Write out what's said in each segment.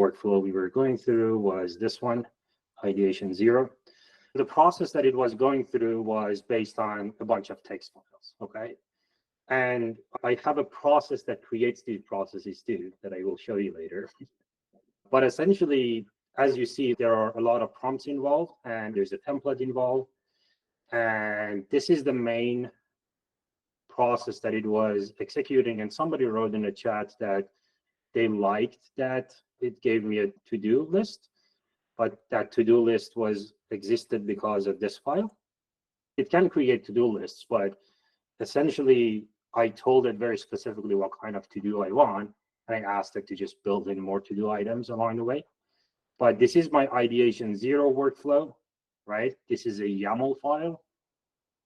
workflow we were going through was this one, ideation 0. The process that it was going through was based on a bunch of text files, okay? And I have a process that creates these processes too, that I will show you later. But essentially, as you see, there are a lot of prompts involved, and there's a template involved. And this is the main process that it was executing. And somebody wrote in the chat that they liked that it gave me a to-do list, but that to-do list existed because of this file. It can create to-do lists, but essentially, I told it very specifically what kind of to-do I want, and I asked it to just build in more to-do items along the way. But this is my ideation 0 workflow, right? This is a YAML file.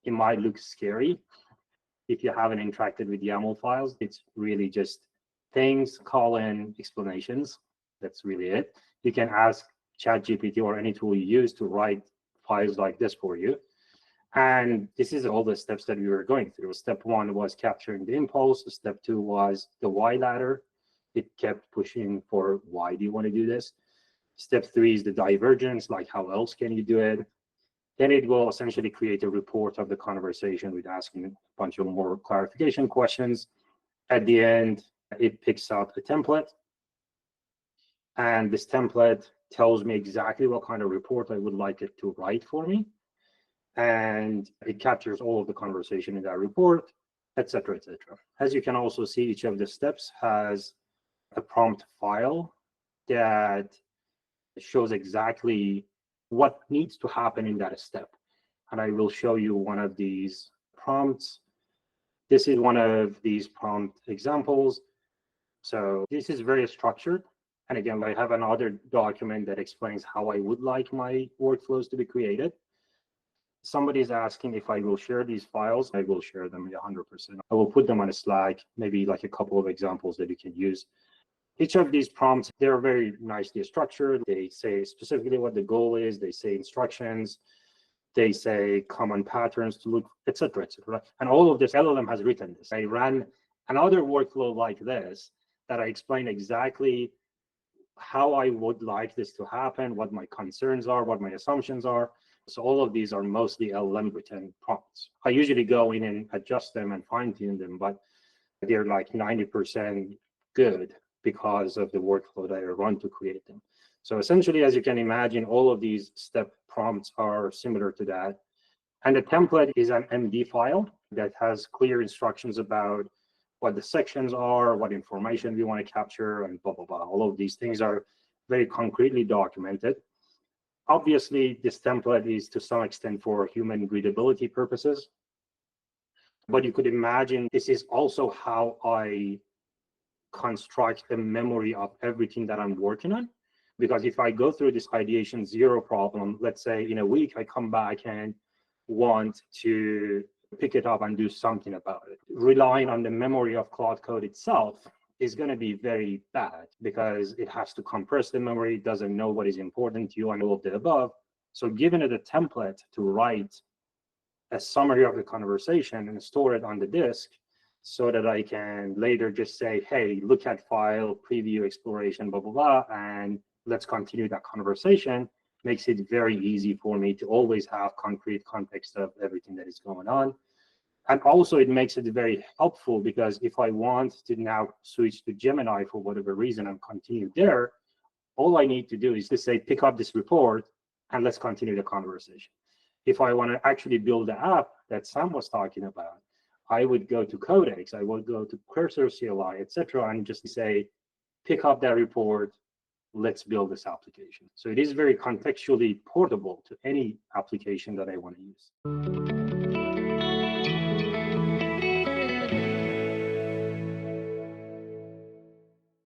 It might look scary if you haven't interacted with YAML files. It's really just things, colon, explanations. That's really it. You can ask ChatGPT or any tool you use to write files like this for you. And this is all the steps that we were going through. Step 1 was capturing the impulse. Step 2 was the why ladder. It kept pushing for why do you want to do this. Step 3 is the divergence, like how else can you do it? Then it will essentially create a report of the conversation with asking a bunch of more clarification questions. At the end, it picks up a template. And this template tells me exactly what kind of report I would like it to write for me. And it captures all of the conversation in that report, etc., etc. As you can also see, each of the steps has a prompt file that shows exactly what needs to happen in that step. And I will show you one of these prompts. This is one of these prompt examples. So this is very structured. And again, I have another document that explains how I would like my workflows to be created. Somebody is asking if I will share these files. I will share them 100%. I will put them on a Slack, maybe like a couple of examples that you can use. Each of these prompts, they're very nicely structured. They say specifically what the goal is. They say instructions. They say common patterns to look, etc., etc. And all of this, LLM has written this. I ran another workflow like this that I explain exactly how I would like this to happen, what my concerns are, what my assumptions are. So all of these are mostly LLM-written prompts. I usually go in and adjust them and fine-tune them, but they're like 90% good because of the workflow that I run to create them. So essentially, as you can imagine, all of these step prompts are similar to that. And the template is an MD file that has clear instructions about what the sections are, what information we want to capture, and blah, blah, blah. All of these things are very concretely documented. Obviously, this template is to some extent for human readability purposes. But you could imagine this is also how I construct a memory of everything that I'm working on. Because if I go through this ideation 0 problem, let's say in a week, I come back and want to pick it up and do something about it. Relying on the memory of Claude Code itself is going to be very bad because it has to compress the memory, it doesn't know what is important to you and all of the above. So giving it a template to write a summary of the conversation and store it on the disk so that I can later just say, hey, look at file, preview, exploration, blah, blah, blah, and let's continue that conversation, makes it very easy for me to always have concrete context of everything that is going on. And also it makes it very helpful because if I want to now switch to Gemini for whatever reason and continue there, all I need to do is to say, pick up this report and let's continue the conversation. If I want to actually build the app that Sam was talking about, I would go to Codex, I would go to Cursor CLI, etc., and just say, pick up that report, let's build this application. So it is very contextually portable to any application that I want to use.